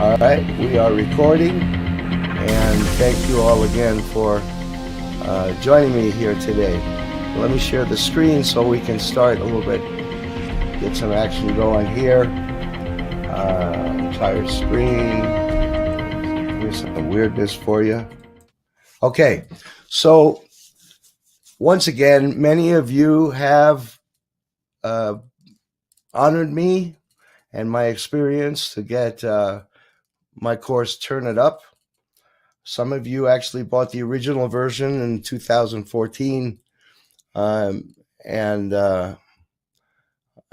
All right, we are recording, and thank you all again for joining me here today. Let me share the screen so we can start a little bit, get some action going here. Entire screen. Here's some weirdness for you. Okay, so once again, many of you have honored me and my experience to get my course Turn It Up. Some of you actually bought the original version in 2014 and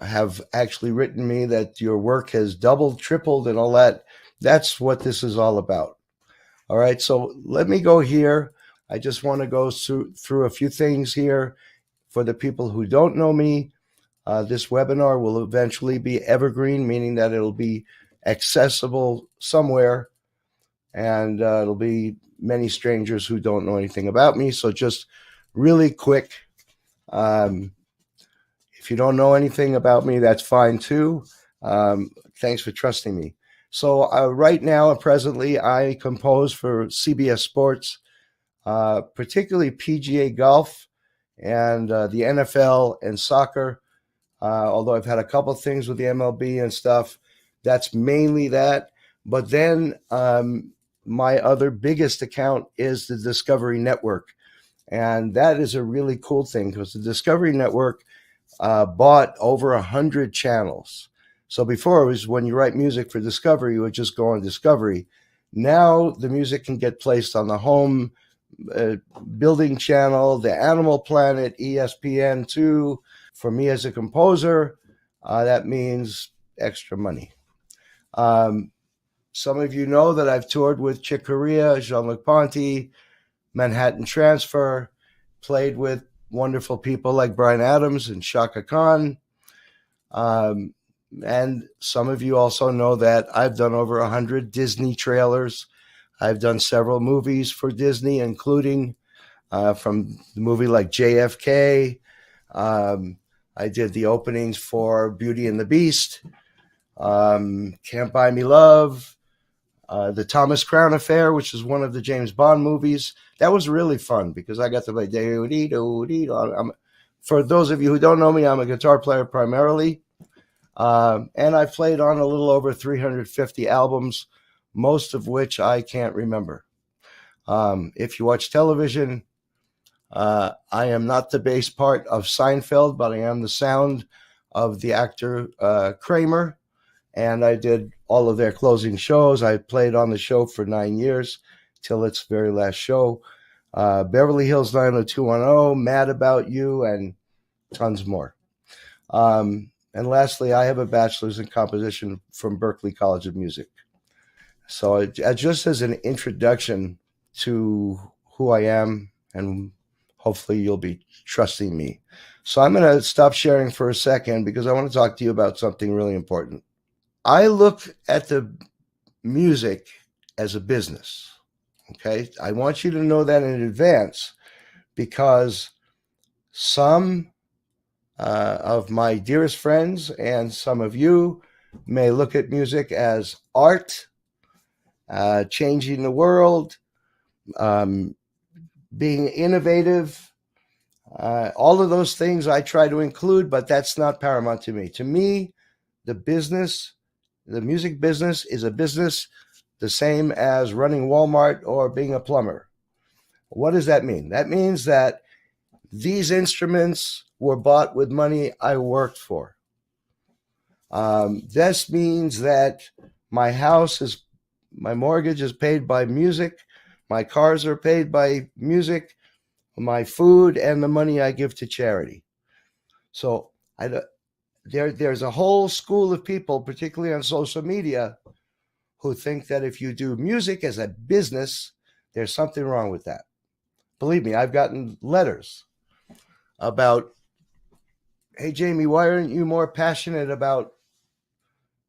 have actually written me that your work has doubled, tripled, and all that. That's what this is all about. All right, so let me go here. I just want to go through a few things here for the people who don't know me. This webinar will eventually be evergreen, meaning that it'll be accessible somewhere, and it'll be many strangers who don't know anything about me. So just really quick, if you don't know anything about me, that's fine too. Thanks for trusting me. So right now, presently, I compose for CBS Sports, particularly PGA Golf and the NFL and soccer. Although I've had a couple things with the MLB and stuff, that's mainly that. But then my other biggest account is the Discovery Network. And that is a really cool thing because the Discovery Network bought over 100 channels. So before it was when you write music for Discovery, you would just go on Discovery. Now the music can get placed on the home building channel, the Animal Planet, ESPN2. For me as a composer, that means extra money. Some of you know that I've toured with Chick Corea, Jean-Luc Ponty, Manhattan Transfer, played with wonderful people like Bryan Adams and Chaka Khan. And some of you also know that I've done over 100 Disney trailers. I've done several movies for Disney, including from the movie like JFK. I did the openings for Beauty and the Beast, Can't Buy Me Love, the Thomas Crown Affair, which is one of the James Bond movies. That was really fun because I got to play. For those of you who don't know me, I'm a guitar player primarily, and I've played on a little over 350 albums, most of which I can't remember. If you watch television, I am not the bass part of Seinfeld, but I am the sound of the actor Kramer, and I did all of their closing shows. I played on the show for 9 years till its very last show. Beverly Hills 90210, Mad About You, and tons more. And lastly, I have a bachelor's in composition from Berklee College of Music. So just as an introduction to who I am, and hopefully you'll be trusting me. So I'm going to stop sharing for a second because I want to talk to you about something really important. I look at the music as a business, okay? I want you to know that in advance because some of my dearest friends and some of you may look at music as art, changing the world, being innovative, all of those things I try to include, but that's not paramount to me. To me, the music business is a business the same as running Walmart or being a plumber. What does that mean? That means that these instruments were bought with money I worked for. This means that my mortgage is paid by music, my cars are paid by music, my food, and the money I give to charity. So there's a whole school of people, particularly on social media, who think that if you do music as a business, there's something wrong with that. Believe me, I've gotten letters about, hey, Jamie, why aren't you more passionate about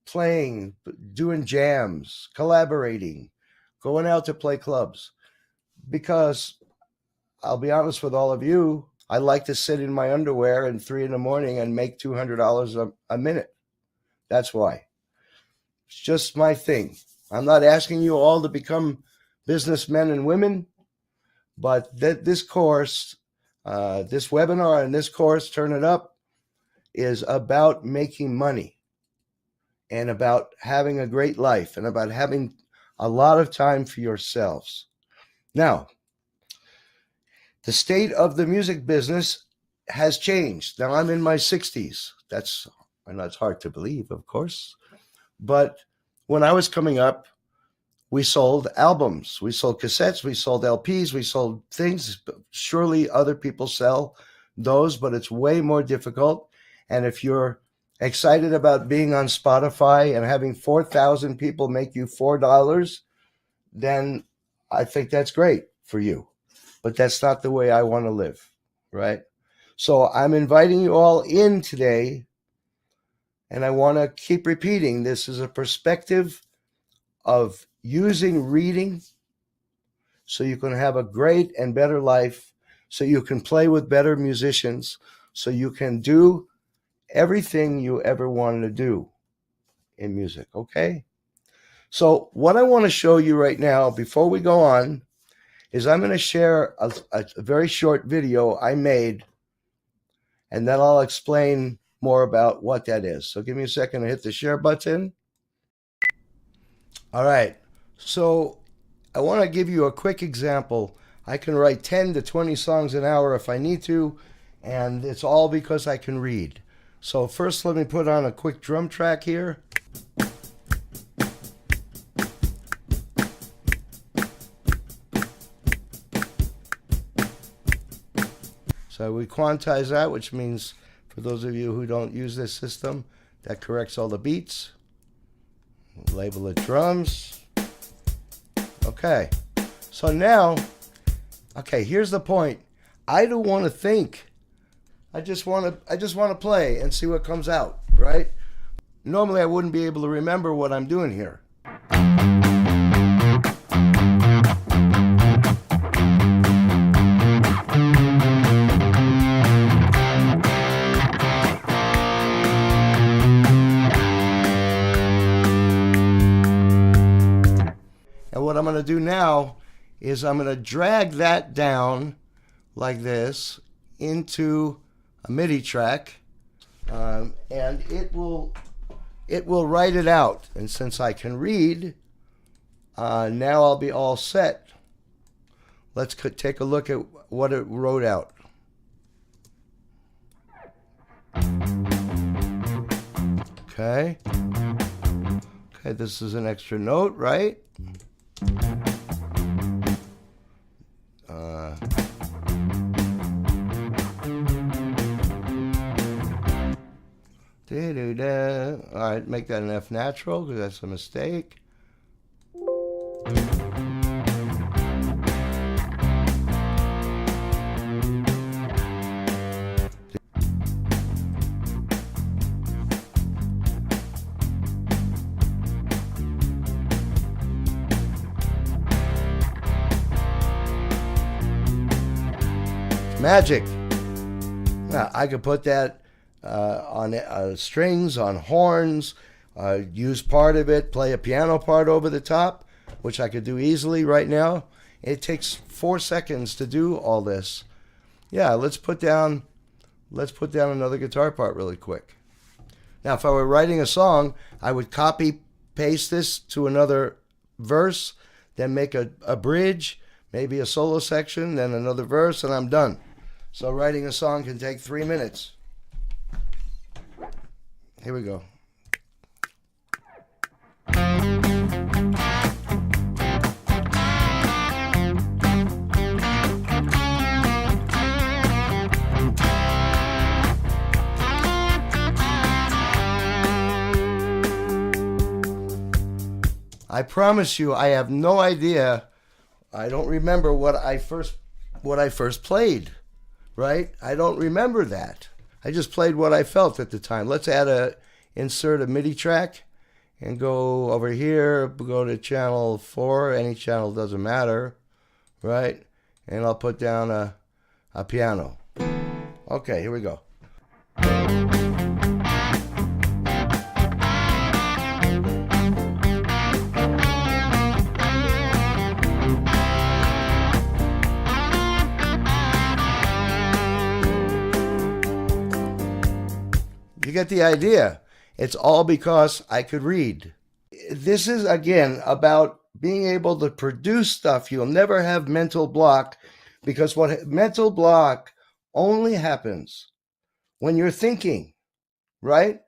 playing, doing jams, collaborating, going out to play clubs? Because I'll be honest with all of you, I like to sit in my underwear at 3 a.m. and make $200 a minute. That's why. It's just my thing. I'm not asking you all to become businessmen and women, but this course, this webinar and this course, Turn It Up, is about making money and about having a great life and about having a lot of time for yourselves. Now, the state of the music business has changed. Now I'm in my 60s. I know it's hard to believe, of course. But when I was coming up, we sold albums, we sold cassettes, we sold LPs, we sold things. Surely other people sell those, but it's way more difficult. And if you're excited about being on Spotify and having 4,000 people make you $4, then I think that's great for you. But that's not the way I want to live, right? So I'm inviting you all in today, and I want to keep repeating, this is a perspective of using reading so you can have a great and better life, so you can play with better musicians, so you can do everything you ever wanted to do in music, okay? So what I want to show you right now, before we go on, is I'm going to share a very short video I made, and then I'll explain more about what that is. So give me a second to hit the share button. All right, so I want to give you a quick example. I can write 10 to 20 songs an hour if I need to, and it's all because I can read. So first, let me put on a quick drum track here. So we quantize that, which means, for those of you who don't use this system, that corrects all the beats. Label it drums. Okay, so now, okay, here's the point. I don't want to think. I just want to play and see what comes out, right? Normally I wouldn't be able to remember what I'm doing here. And what I'm going to do now is I'm going to drag that down like this into a MIDI track, and it will write it out. And since I can read, now I'll be all set. Let's take a look at what it wrote out. Okay. Okay, this is an extra note, right? All right, make that an F natural because that's a mistake. Magic. Now, I could put that on strings, on horns, use part of it, play a piano part over the top, which I could do easily right now. It takes 4 seconds to do all this. Yeah, let's put down another guitar part really quick. Now, if I were writing a song, I would copy paste this to another verse, then make a bridge, maybe a solo section, then another verse, and I'm done. So writing a song can take 3 minutes. Here we go. I promise you, I have no idea. I don't remember what I first played, right? I don't remember that. I just played what I felt at the time. Let's insert a MIDI track and go over here, go to channel 4, any channel, doesn't matter, right? And I'll put down a piano. Okay, here we go. get the idea. It's all because I could read. This is, again, about being able to produce stuff. You'll never have mental block, because what mental block only happens when you're thinking, right?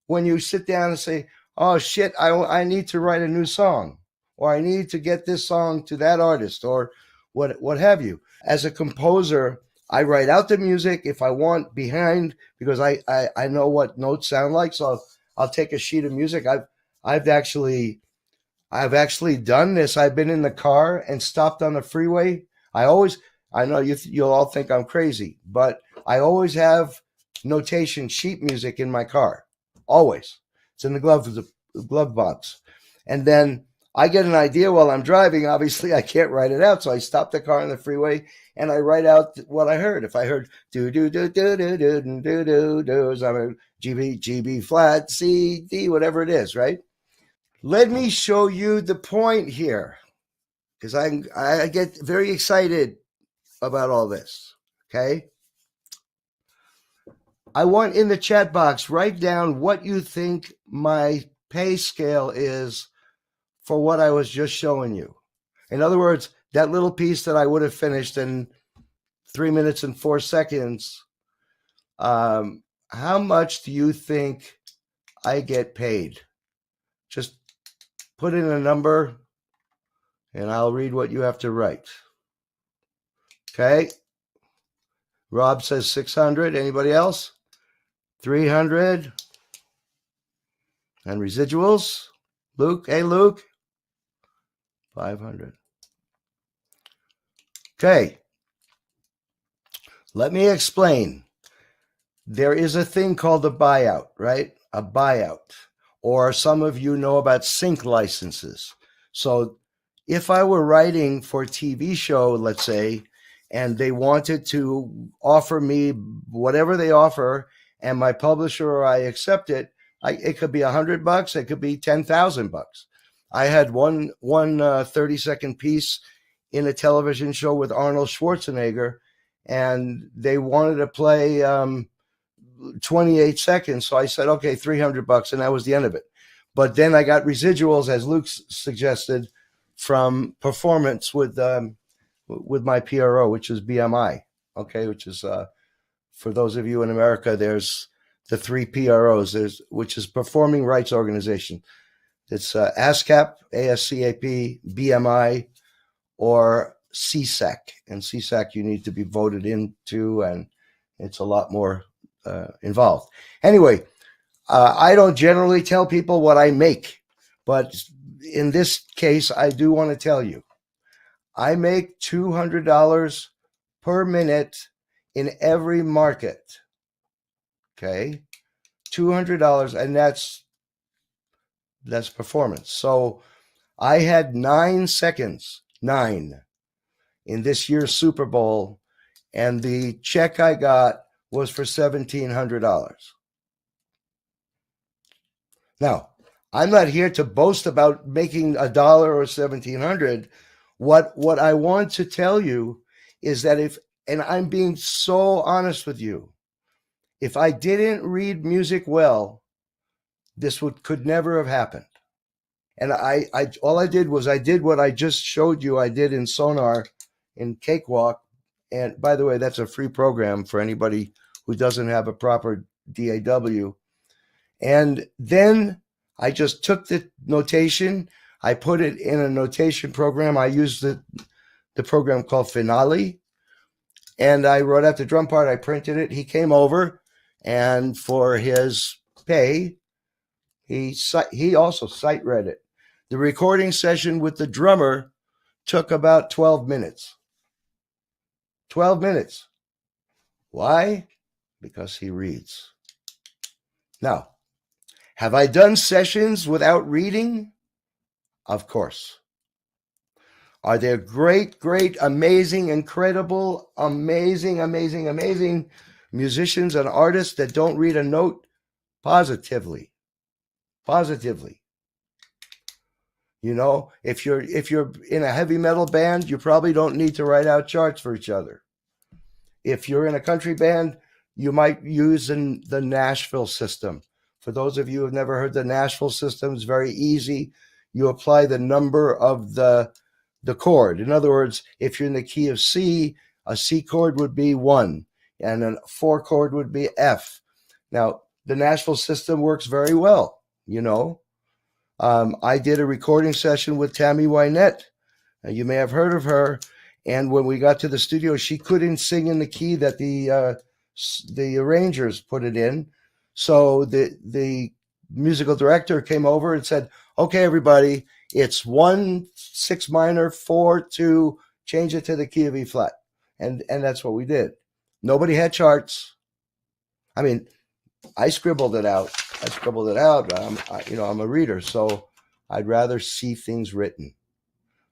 When you sit down and say, oh shit, I need to write a new song, or I need to get this song to that artist, or what have you. As a composer, I write out the music if I want behind, because I know what notes sound like. So I'll take a sheet of music. I've actually done this. I've been in the car and stopped on the freeway. I know you'll all think I'm crazy, but I always have notation sheet music in my car. Always. It's in the glove box. And then I get an idea while I'm driving. Obviously, I can't write it out, so I stop the car on the freeway and I write out what I heard. If I heard do do do do do do do do do, so I'm a G B flat C D, whatever it is, right? Let me show you the point here, because I get very excited about all this. Okay. I want in the chat box, write down what you think my pay scale is for what I was just showing you. In other words, that little piece that I would have finished in 3 minutes and 4 seconds, how much do you think I get paid? Just put in a number and I'll read what you have to write. Okay. Rob says 600. Anybody else? 300. And residuals? Luke? Hey, Luke? 500. Okay. Let me explain. There is a thing called a buyout, right? A buyout. Or some of you know about sync licenses. So if I were writing for a TV show, let's say, and they wanted to offer me whatever they offer, and my publisher or I accept it, it could be $100, it could be $10,000. I had one 30-second piece in a television show with Arnold Schwarzenegger, and they wanted to play 28 seconds. So I said, okay, $300, and that was the end of it. But then I got residuals, as Luke suggested, from performance with my PRO, which is BMI. Okay, which is for those of you in America, there's the 3 PROs. Which is Performing Rights Organization. It's ASCAP, ASCAP, BMI, or CSAC. And CSAC you need to be voted into, and it's a lot more involved. Anyway, I don't generally tell people what I make, but in this case, I do want to tell you. I make $200 per minute in every market. Okay? $200, and that's performance. So I had 9 seconds, 9, in this year's Super Bowl, and the check I got was for $1,700. Now, I'm not here to boast about making $1 or $1,700. What I want to tell you is that and I'm being so honest with you, if I didn't read music well, this could never have happened. And all I did was I did what I just showed you I did in Sonar, in Cakewalk. And by the way, that's a free program for anybody who doesn't have a proper DAW. And then I just took the notation, I put it in a notation program. I used the program called Finale, and I wrote out the drum part. I printed it. He came over, and for his pay, he also sight read it. The recording session with the drummer took about 12 minutes. 12 minutes. Why? Because he reads. Now, have I done sessions without reading? Of course. Are there great, amazing, incredible, amazing musicians and artists that don't read a note? Positively. You know, if you're in a heavy metal band, you probably don't need to write out charts for each other. If you're in a country band, you might use in the Nashville system. For those of you who have never heard the Nashville system, it's very easy. You apply the number of the chord. In other words, if you're in the key of C, a C chord would be 1, and a 4 chord would be F. Now, the Nashville system works very well, you know. I did a recording session with Tammy Wynette. You may have heard of her. And when we got to the studio, she couldn't sing in the key that the arrangers put it in. So the musical director came over and said, "Okay, everybody, it's 1 6 minor 4 2, change it to the key of E flat," and that's what we did. Nobody had charts. I mean, I scribbled it out. I'm a reader, so I'd rather see things written.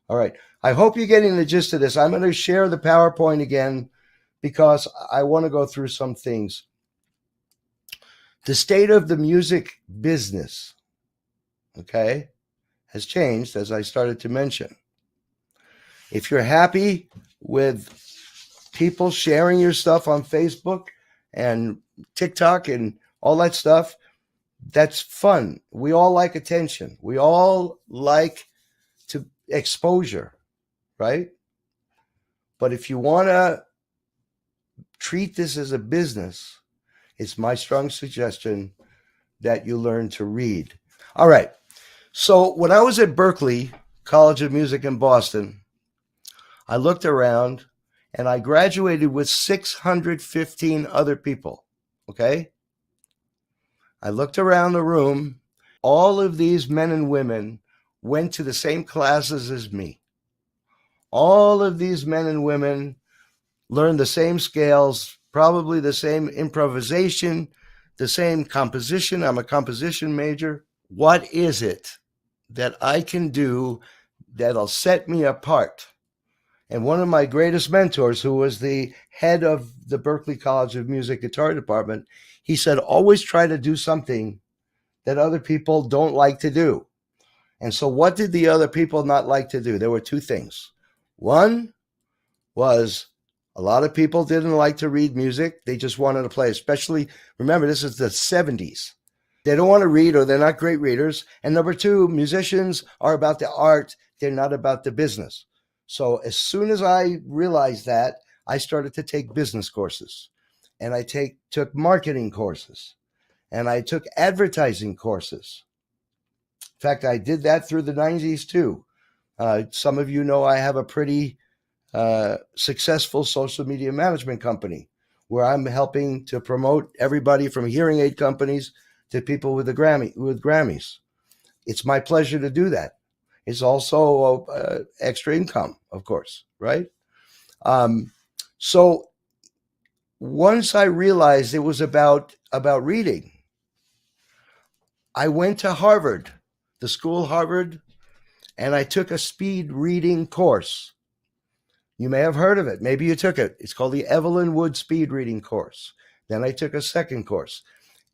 All right. I hope you're getting the gist of this. I'm going to share the PowerPoint again because I want to go through some things. The state of the music business, okay, has changed, as I started to mention. If you're happy with people sharing your stuff on Facebook and TikTok and all that stuff, that's fun. We all like attention. We all like to exposure, right? But if you want to treat this as a business, it's my strong suggestion that you learn to read. All right. So when I was at Berklee College of Music in Boston, I looked around and I graduated with 615 other people. Okay. I looked around the room. All of these men and women went to the same classes as me. All of these men and women learned the same scales, probably the same improvisation, the same composition. I'm a composition major. What is it that I can do that'll set me apart? And one of my greatest mentors, who was the head of the Berklee College of Music guitar department, he said, always try to do something that other people don't like to do. And so what did the other people not like to do? There were two things. One was a lot of people didn't like to read music. They just wanted to play, especially, remember, this is the 70s. They don't want to read, or they're not great readers. And number two, musicians are about the art. They're not about the business. So as soon as I realized that, I started to take business courses, and I took marketing courses, and I took advertising courses. In fact, I did that through the 90s too. Some of you know I have a pretty successful social media management company where I'm helping to promote everybody from hearing aid companies to people with Grammys. It's my pleasure to do that. It's also extra income, of course, right? So once I realized it was about reading, I went to Harvard, the school Harvard, and I took a speed reading course. You may have heard of it. Maybe you took it. It's called the Evelyn Wood Speed Reading Course. Then I took a second course.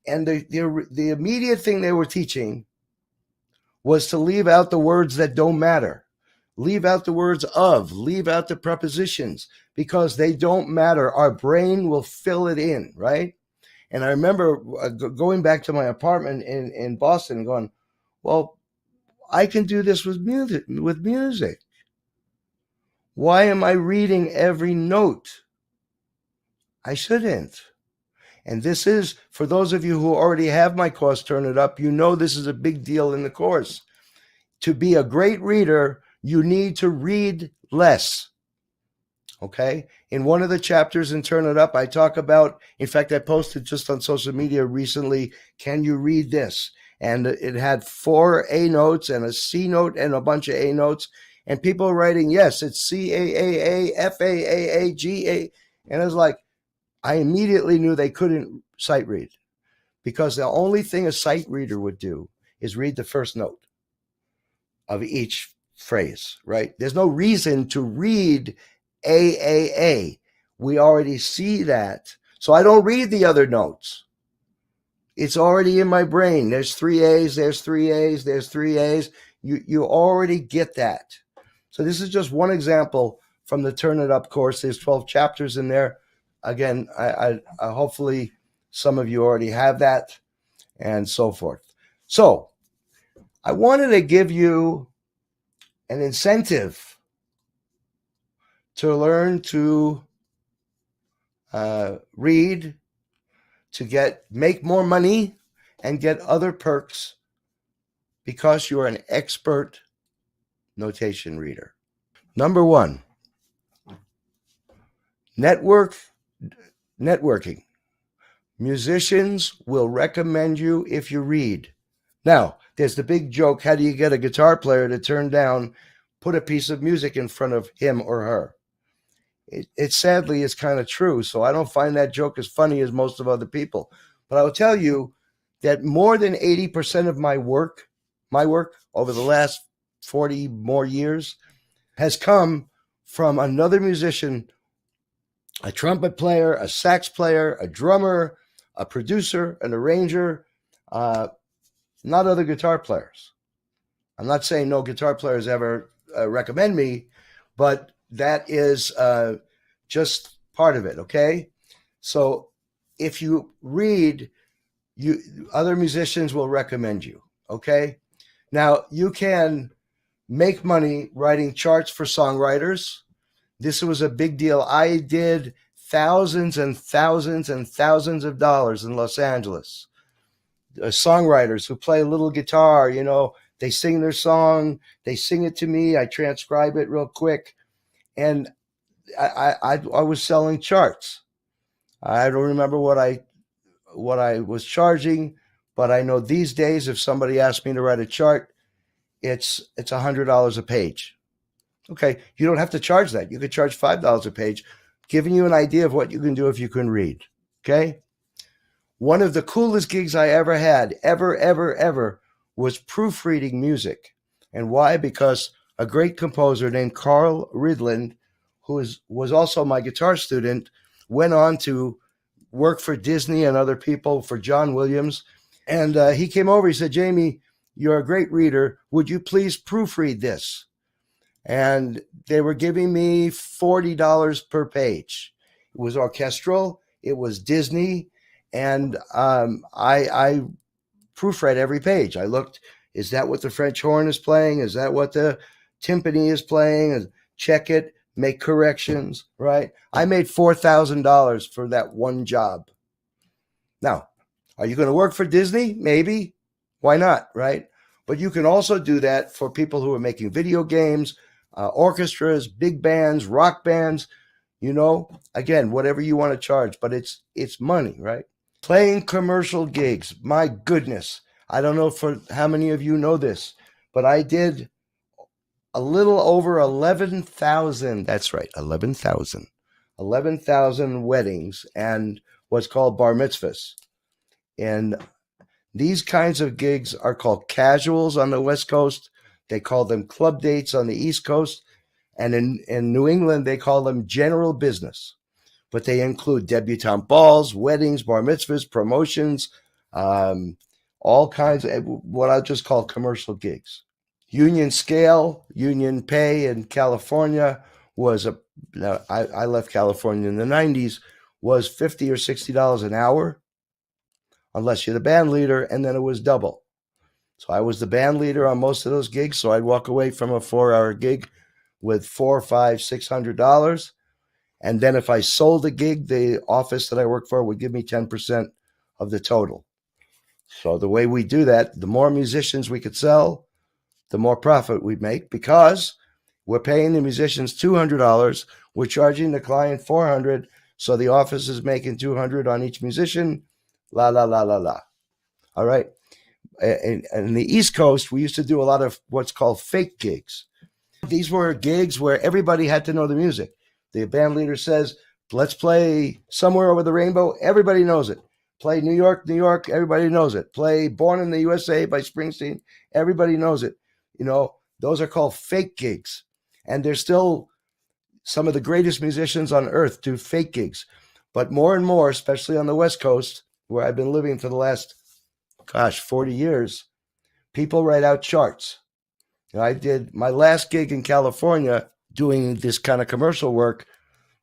And the immediate thing they were teaching was to leave out the words that don't matter. Leave out the words of, leave out the prepositions, because they don't matter. Our brain will fill it in, right? And I remember going back to my apartment in Boston and going, well, I can do this with music. Why am I reading every note? I shouldn't. And this is, for those of you who already have my course, Turn It Up, you know this is a big deal in the course. To be a great reader, you need to read less. Okay? In one of the chapters in Turn It Up, I talk about, in fact, I posted just on social media recently, can you read this? And it had 4 A notes and a C note and a bunch of A notes. And people writing, yes, it's C-A-A-A, F-A-A-A, G-A. And I was like, I immediately knew they couldn't sight read, because the only thing a sight reader would do is read the first note of each phrase, right? There's no reason to read A-A-A. We already see that. So I don't read the other notes. It's already in my brain. There's 3 A's, there's 3 A's, there's 3 A's. You already get that. So this is just one example from the Turn It Up course. There's 12 chapters in there. again, I hopefully some of you already have that and so forth. So I wanted to give you an incentive to learn to read, to make more money and get other perks because you're an expert notation reader. Number one, networking. Musicians will recommend you if you read. Now, there's the big joke, how do you get a guitar player to turn down, put a piece of music in front of him or her? It sadly is kind of true, so I don't find that joke as funny as most of other people. But I will tell you that more than 80% of my work over the last 40 more years has come from another musician, a trumpet player, a sax player, a drummer, a producer, an arranger, not other guitar players. I'm not saying no guitar players ever recommend me, but that is just part of it, okay? So if you read, other musicians will recommend you, okay? Now, you can make money writing charts for songwriters. This was a big deal. I did thousands and thousands and thousands of dollars in Los Angeles. Songwriters who play a little guitar, they sing their song, they sing it to me, I transcribe it real quick, and I was selling charts. I don't remember what I was charging, but I know these days if somebody asks me to write a chart, it's $100 a page. Okay, you don't have to charge that. You could charge $5 a page, giving you an idea of what you can do if you can read. Okay? One of the coolest gigs I ever had, ever, was proofreading music. And why? Because a great composer named Carl Ridland, who was also my guitar student, went on to work for Disney and other people, for John Williams. And he came over, he said, Jamie, you're a great reader. Would you please proofread this? And they were giving me $40 per page. It was orchestral, it was Disney, and I proofread every page. I looked, is that what the French horn is playing? Is that what the timpani is playing? Check it, make corrections, right? I made $4,000 for that one job. Now, are you going to work for Disney? Maybe. Why not, right? But you can also do that for people who are making video games, orchestras, big bands, rock bands, again, whatever you want to charge, but it's money, right? Playing commercial gigs. My goodness. I don't know for how many of you know this, but I did a little over 11,000. That's right, 11,000. 11,000 weddings and what's called bar mitzvahs. And these kinds of gigs are called casuals on the West Coast. They call them club dates on the East Coast. And in New England, they call them general business. But they include debutante balls, weddings, bar mitzvahs, promotions, all kinds of what I just call commercial gigs. Union scale, union pay in California was I left California in the 90s, was $50 or $60 an hour, unless you're the band leader, and then it was double. So I was the band leader on most of those gigs, so I'd walk away from a 4-hour gig with $400, $500, $600. And then if I sold a gig, the office that I worked for would give me 10% of the total. So the way we do that, the more musicians we could sell, the more profit we'd make, because we're paying the musicians $200, we're charging the client $400, so the office is making $200 on each musician, la, la, la, la, la. All right. In the East Coast, we used to do a lot of what's called fake gigs. These were gigs where everybody had to know the music. The band leader says, let's play Somewhere Over the Rainbow. Everybody knows it. Play New York, New York. Everybody knows it. Play Born in the USA by Springsteen. Everybody knows it. Those are called fake gigs. And there's still some of the greatest musicians on earth do fake gigs. But more and more, especially on the West Coast, where I've been living for the last 40 years, people write out charts. I did my last gig in California doing this kind of commercial work.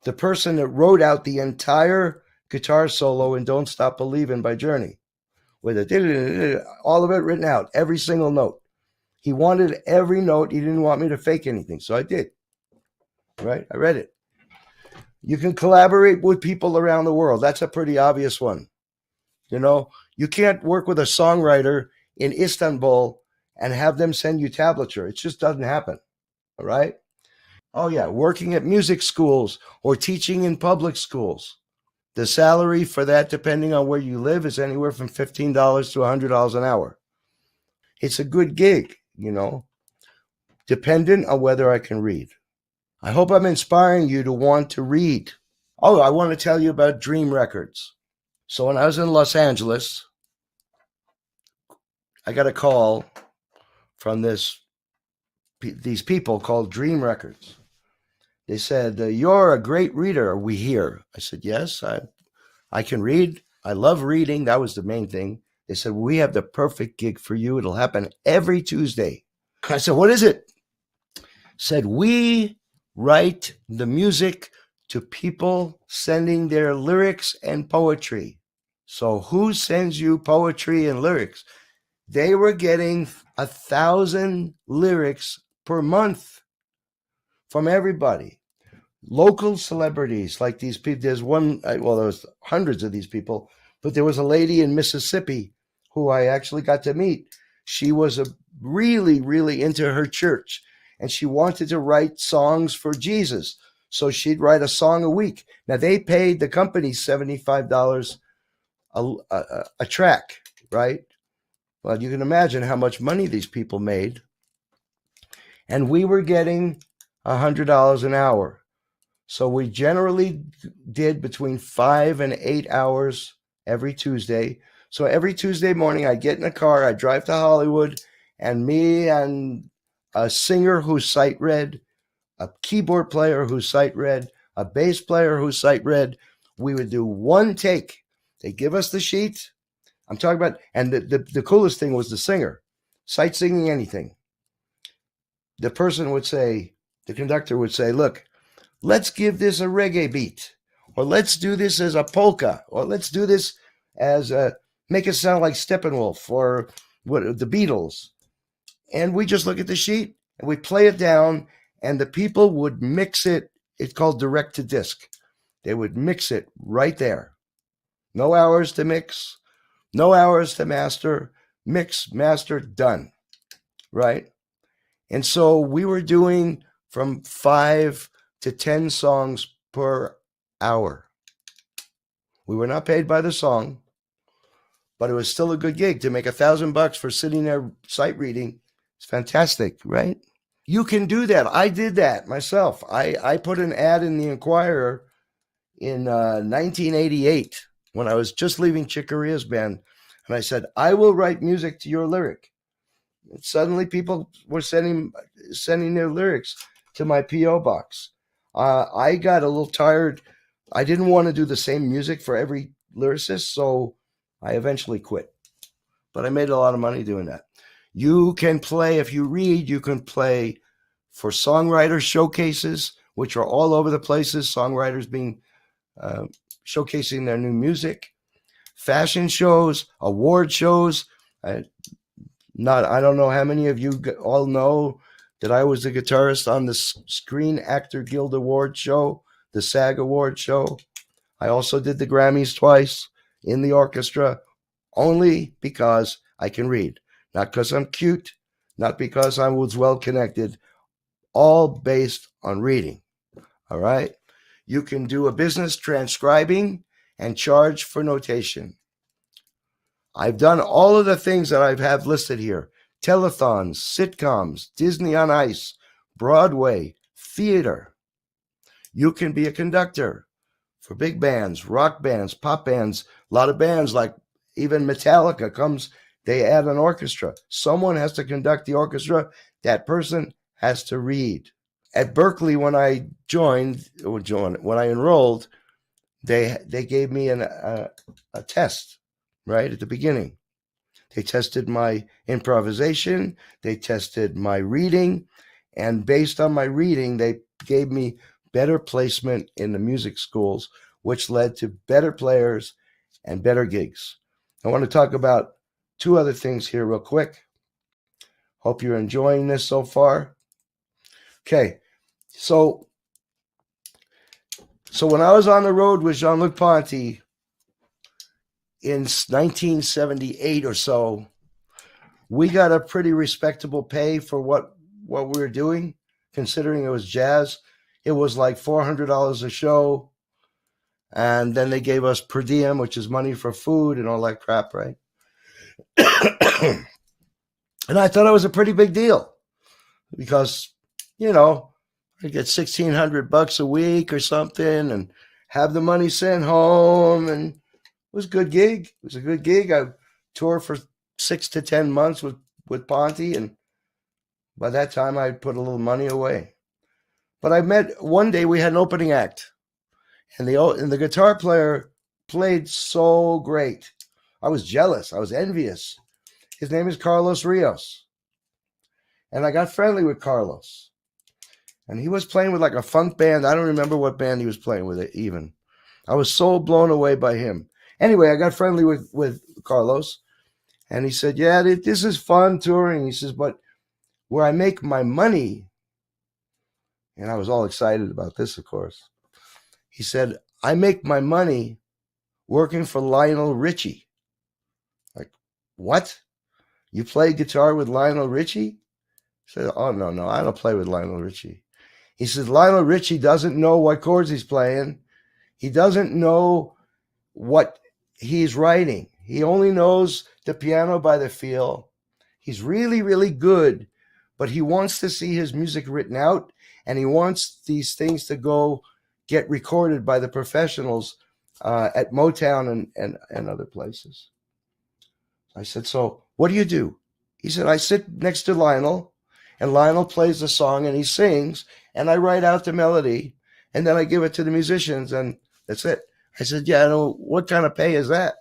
The person that wrote out the entire guitar solo in Don't Stop Believin' by Journey, with all of it written out, every single note. He wanted every note. He didn't want me to fake anything, so I did. Right? I read it. You can collaborate with people around the world. That's a pretty obvious one. You know, you can't work with a songwriter in Istanbul and have them send you tablature. It just doesn't happen. All right? Oh, yeah, working at music schools or teaching in public schools. The salary for that, depending on where you live, is anywhere from $15 to $100 an hour. It's a good gig, you know, dependent on whether I can read. I hope I'm inspiring you to want to read. Oh, I want to tell you about Dream Records. So when I was in Los Angeles, I got a call from these people called Dream Records. They said, "You're a great reader, we hear." I said, "Yes, I can read. I love reading." That was the main thing. They said, "We have the perfect gig for you. It'll happen every Tuesday." I said, "What is it?" Said, "We write the music to people sending their lyrics and poetry." So who sends you poetry and lyrics? They were getting 1,000 lyrics per month from everybody. Local celebrities like these people. There's one, well, there was hundreds of these people, but there was a lady in Mississippi who I actually got to meet. She was really, really into her church, and she wanted to write songs for Jesus. So she'd write a song a week. Now, they paid the company $75 a track, right? Well, you can imagine how much money these people made. And we were getting $100 an hour. So we generally did between 5 and 8 hours every Tuesday. So every Tuesday morning, I get in a car, I drive to Hollywood, and me and a singer who's sight read, a keyboard player who's sight read, a bass player who's sight read, we would do one take. They give us the sheet. I'm talking about, and the coolest thing was the singer, sight singing anything. The person would say, the conductor would say, "Look, let's give this a reggae beat, or let's do this as a polka, or let's do this as make it sound like Steppenwolf or what the Beatles." And we just look at the sheet and we play it down, and the people would mix it. It's called direct to disc. They would mix it right there. No hours to mix, no hours to master, mix, master, done. Right? And so we were doing from 5 to 10 songs per hour. We were not paid by the song, but it was still a good gig to make $1,000 for sitting there sight reading. It's fantastic, right? You can do that. I did that myself. I put an ad in the Inquirer in 1988 when I was just leaving Chick Corea's band. And I said, "I will write music to your lyric." And suddenly people were sending their lyrics to my P.O. box. I got a little tired. I didn't want to do the same music for every lyricist, so I eventually quit. But I made a lot of money doing that. You can play, if you read, you can play for songwriter showcases, which are all over the places, songwriters being showcasing their new music, fashion shows, award shows. I don't know how many of you all know that I was the guitarist on the Screen Actor Guild Award show, the SAG Award show. I also did the Grammys twice in the orchestra, only because I can read. Not because I'm cute, not because I was well connected, all based on reading. All right? You can do a business transcribing and charge for notation. I've done all of the things that I have listed here: telethons, sitcoms, Disney on Ice, Broadway, theater. You can be a conductor for big bands, rock bands, pop bands, a lot of bands like even Metallica comes, they add an orchestra. Someone has to conduct the orchestra. That person has to read. At Berklee, when I when I enrolled, they gave me a test right at the beginning. They tested my improvisation, they tested my reading, and based on my reading, they gave me better placement in the music schools, which led to better players and better gigs. I want to talk about two other things here real quick. Hope you're enjoying this so far. Okay, so when I was on the road with Jean-Luc Ponty in 1978 or so, we got a pretty respectable pay for what we were doing, considering it was jazz. It was like $400 a show. And then they gave us per diem, which is money for food and all that crap, right? And I thought it was a pretty big deal because, you know, I get $1,600 a week or something and have the money sent home. And it was a good gig. It was a good gig. I toured for 6 to 10 months with Ponty. And by that time, I put a little money away. But I met, one day we had an opening act. And the guitar player played so great. I was jealous. I was envious. His name is Carlos Rios. And I got friendly with Carlos. And he was playing with like a funk band. I don't remember what band he was playing with even. I was so blown away by him. Anyway, I got friendly with Carlos. And he said, yeah, this is fun touring. He says, but where I make my money, and I was all excited about this, of course. He said, I make my money working for Lionel Richie. Like, what? You play guitar with Lionel Richie? I said, oh, no, I don't play with Lionel Richie. He said, Lionel Richie doesn't know what chords he's playing. He doesn't know what he's writing. He only knows the piano by the feel. He's really, really good, but he wants to see his music written out, and he wants these things to go get recorded by the professionals at Motown and other places. I said, so what do? He said, I sit next to Lionel, and Lionel plays the song, and he sings, and I write out the melody, and then I give it to the musicians, and that's it. I said, yeah, I know. What kind of pay is that?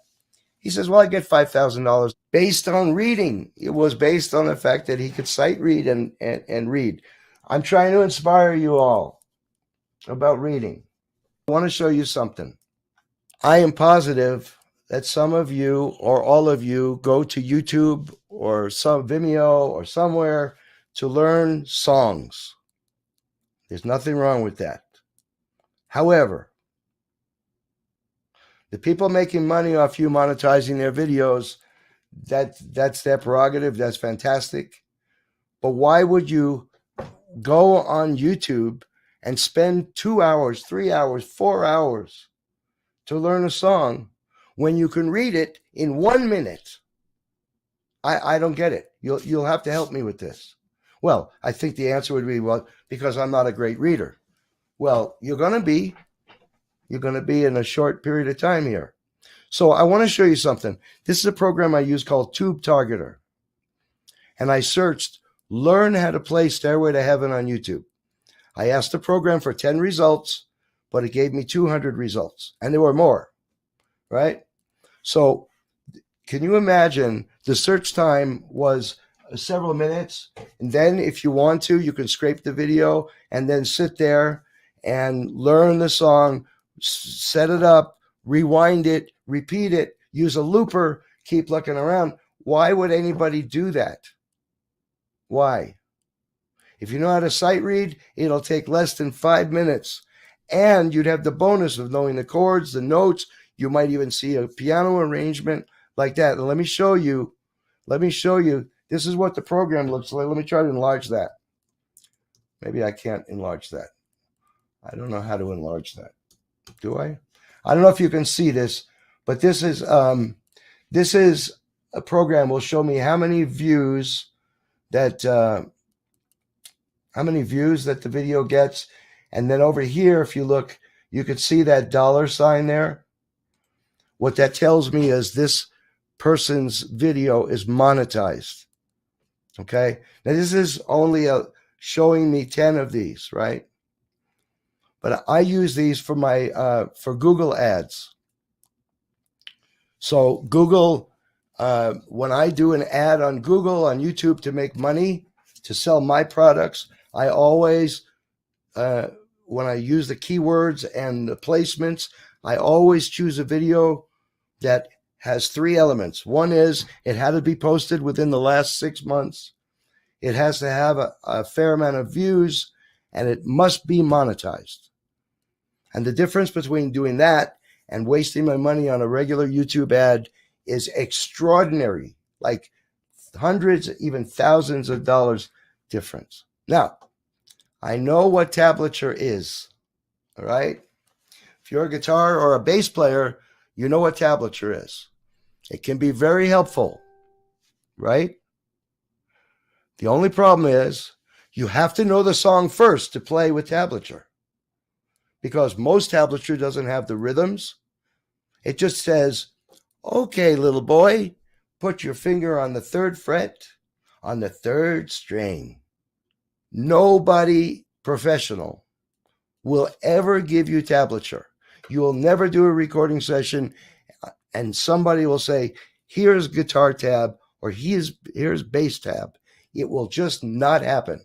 He says, well, I get $5,000 based on reading. It was based on the fact that he could sight read and read. I'm trying to inspire you all about reading. I want to show you something. I am positive that some of you or all of you go to YouTube or some Vimeo or somewhere to learn songs. There's nothing wrong with that. However, the people making money off you monetizing their videos, that's their prerogative. That's fantastic. But why would you go on YouTube and spend 2 hours, 3 hours, 4 hours to learn a song when you can read it in 1 minute? I don't get it. You'll have to help me with this. Well, I think the answer would be, well, because I'm not a great reader. Well, you're going to be in a short period of time here. So I want to show you something. This is a program I use called Tube Targeter. And I searched, learn how to play Stairway to Heaven on YouTube. I asked the program for 10 results, but it gave me 200 results. And there were more, right? So can you imagine the search time was several minutes? And then if you want to, you can scrape the video and then sit there and learn the song, set it up, rewind it, repeat it, use a looper, keep looking around. Why would anybody do that? Why? If you know how to sight read, it'll take less than 5 minutes. And you'd have the bonus of knowing the chords, the notes. You might even see a piano arrangement like that. And let me show you. This is what the program looks like. Let me try to enlarge that. Maybe I can't enlarge that. I don't know how to enlarge that. Do I? I don't know if you can see this, but this is a program will show me how many views that the video gets. And then over here, if you look, you can see that $sign there. What that tells me is this person's video is monetized. Okay. Now this is only showing me 10 of these, right? But I use these for my for Google ads. So Google, when I do an ad on Google, on YouTube to make money, to sell my products, I always when I use the keywords and the placements, I always choose a video that has three elements. One is it had to be posted within the last 6 months. It has to have a fair amount of views, and it must be monetized. And the difference between doing that and wasting my money on a regular YouTube ad is extraordinary, like hundreds, even thousands of dollars difference. Now, I know what tablature is, all right? If you're a guitar or a bass player, you know what tablature is. It can be very helpful, right? The only problem is you have to know the song first to play with tablature, because most tablature doesn't have the rhythms. It just says, okay, little boy, put your finger on the 3rd fret on the 3rd string. Nobody professional will ever give you tablature. You will never do a recording session and somebody will say, here's guitar tab or here's bass tab. It will just not happen.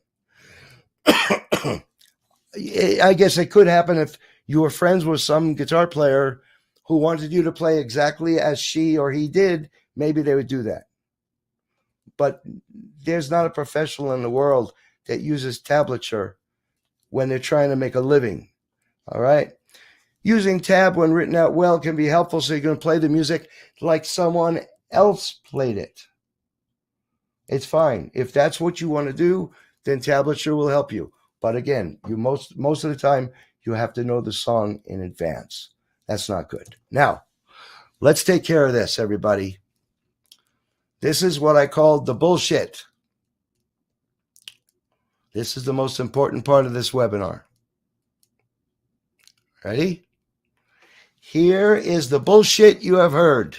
I guess it could happen if you were friends with some guitar player who wanted you to play exactly as she or he did. Maybe they would do that. But there's not a professional in the world that uses tablature when they're trying to make a living. All right? Using tab when written out well can be helpful so you can play the music like someone else played it. It's fine. If that's what you want to do, then tablature will help you. But again, you most of the time, you have to know the song in advance. That's not good. Now, let's take care of this, everybody. This is what I call the bullshit. This is the most important part of this webinar. Ready? Here is the bullshit you have heard.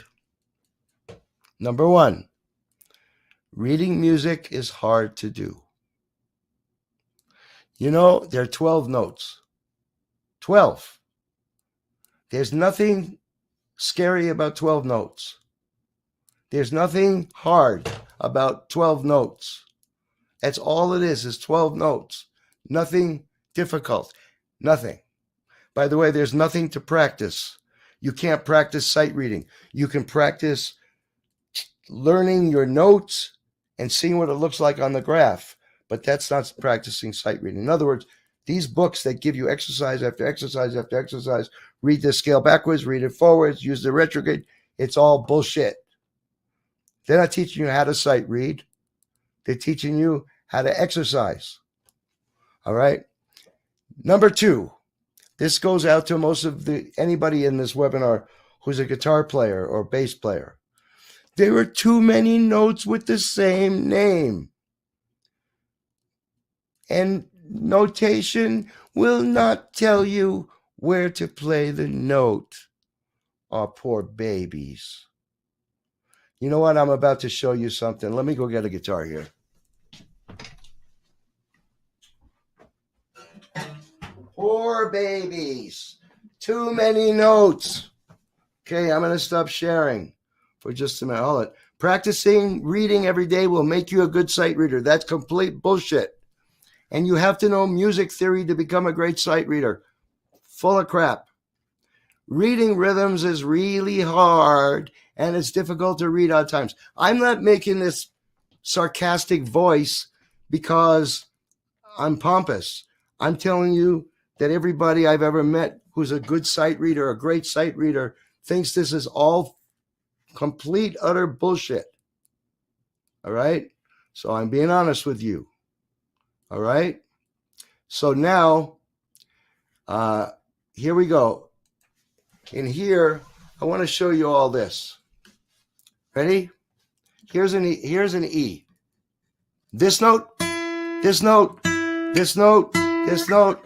Number 1, reading music is hard to do. You know, there are 12 notes. 12. There's nothing scary about 12 notes. There's nothing hard about 12 notes. That's all it is 12 notes. Nothing difficult. Nothing. By the way, there's nothing to practice. You can't practice sight reading. You can practice learning your notes and seeing what it looks like on the graph, but that's not practicing sight reading. In other words, these books that give you exercise after exercise after exercise, read the scale backwards, read it forwards, use the retrograde, it's all bullshit. They're not teaching you how to sight read. They're teaching you how to exercise. All right? Number 2, this goes out to anybody in this webinar who's a guitar player or bass player. There are too many notes with the same name. And notation will not tell you where to play the note. Oh, poor babies. You know what? I'm about to show you something. Let me go get a guitar here. Poor babies. Too many notes. Okay, I'm going to stop sharing for just a minute. Hold it. Practicing reading every day will make you a good sight reader. That's complete bullshit. And you have to know music theory to become a great sight reader. Full of crap. Reading rhythms is really hard, and it's difficult to read odd times. I'm not making this sarcastic voice because I'm pompous. I'm telling you that everybody I've ever met who's a good sight reader, a great sight reader, thinks this is all complete, utter bullshit. All right? So I'm being honest with you. All right? So now, here we go. In here, I want to show you all this. Ready? Here's an E. This note, this note, this note, this note,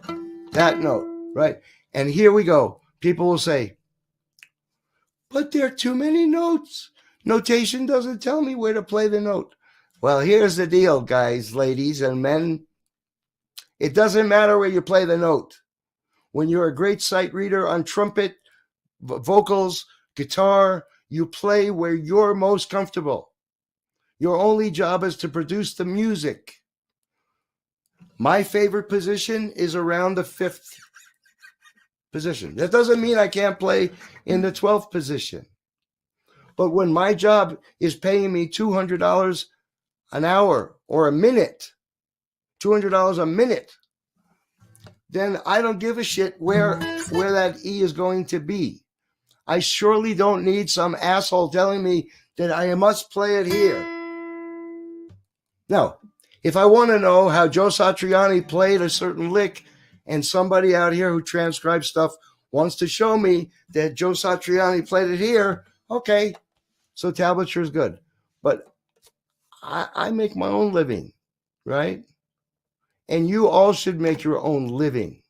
that note, right? And here we go. People will say, but there are too many notes. Notation doesn't tell me where to play the note. Well, here's the deal, guys, ladies, and men. It doesn't matter where you play the note. When you're a great sight reader on trumpet, vocals, guitar, you play where you're most comfortable. Your only job is to produce the music. My favorite position is around the 5th position. That doesn't mean I can't play in the 12th position. But when my job is paying me $200 an hour or a minute, $200 a minute, then I don't give a shit where that E is going to be. I surely don't need some asshole telling me that I must play it here. Now, if I want to know how Joe Satriani played a certain lick and somebody out here who transcribes stuff wants to show me that Joe Satriani played it here, okay, so tablature is good. But I make my own living, right? And you all should make your own living.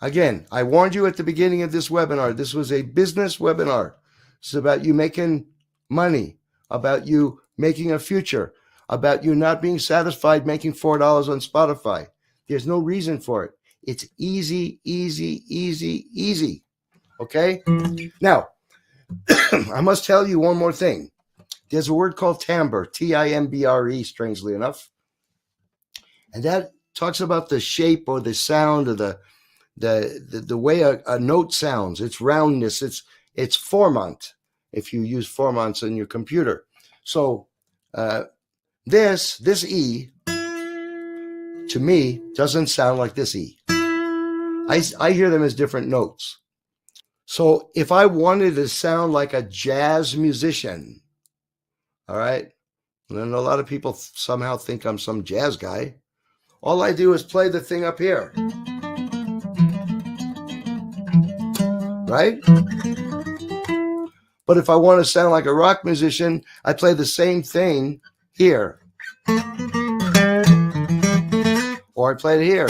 Again, I warned you at the beginning of this webinar. This was a business webinar. It's about you making money, about you making a future, about you not being satisfied making $4 on Spotify. There's no reason for it. It's easy, easy, easy, easy. Okay? Now, I must tell you one more thing. There's a word called timbre, Timbre, strangely enough. And that talks about the shape or the sound or the way a note sounds, its roundness, its formant, if you use formants in your computer. So this E, to me, doesn't sound like this E. I hear them as different notes. So if I wanted to sound like a jazz musician, all right, and a lot of people somehow think I'm some jazz guy, all I do is play the thing up here. Right? But if I want to sound like a rock musician, I play the same thing here. Or I play it here.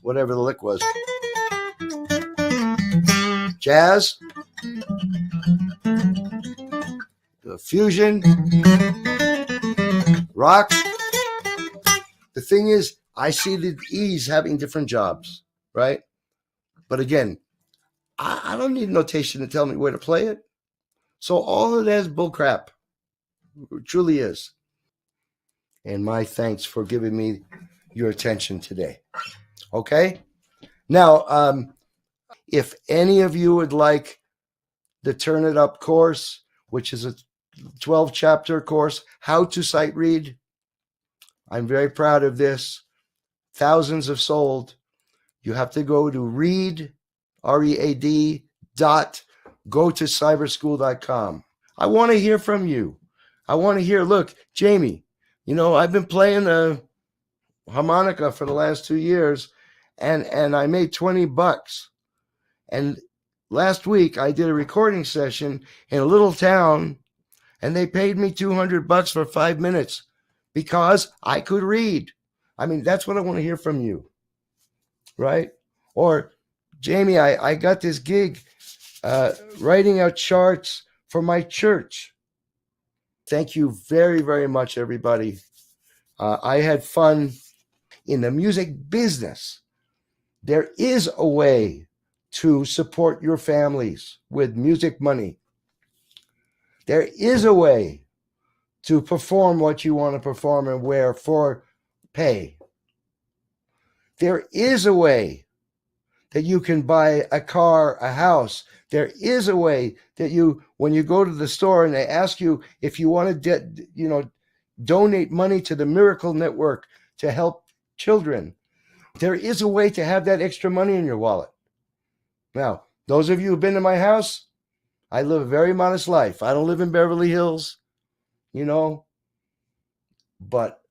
Whatever the lick was. Jazz. Fusion. Rock. The thing is, I see the E's having different jobs, right? But again, I don't need notation to tell me where to play it. So all of that is bullcrap. It truly is. And my thanks for giving me your attention today. Okay? Now, if any of you would like the Turn It Up course, which is a 12-chapter course, How to Sight Read, I'm very proud of this. Thousands have sold. You have to go to read, READ, go to cyberschool.com. I want to hear from you. I want to hear, look, Jamie, I've been playing the harmonica for the last 2 years and I made $20. And last week I did a recording session in a little town and they paid me $200 for 5 minutes because I could read. I mean, that's what I want to hear from you, right? Or, Jamie, I got this gig writing out charts for my church. Thank you very, very much, everybody. I had fun. In the music business, there is a way to support your families with music money. There is a way to perform what you want to perform and wear for pay. There is a way that you can buy a car, a house. There is a way that when you go to the store and they ask you if you want to, donate money to the Miracle Network to help children, there is a way to have that extra money in your wallet. Now, those of you who've been to my house, I live a very modest life. I don't live in Beverly Hills, but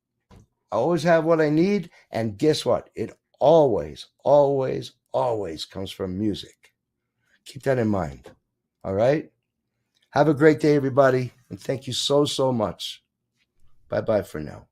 I always have what I need. And guess what? It always, always, always comes from music. Keep that in mind. All right? Have a great day, everybody. And thank you so, so much. Bye-bye for now.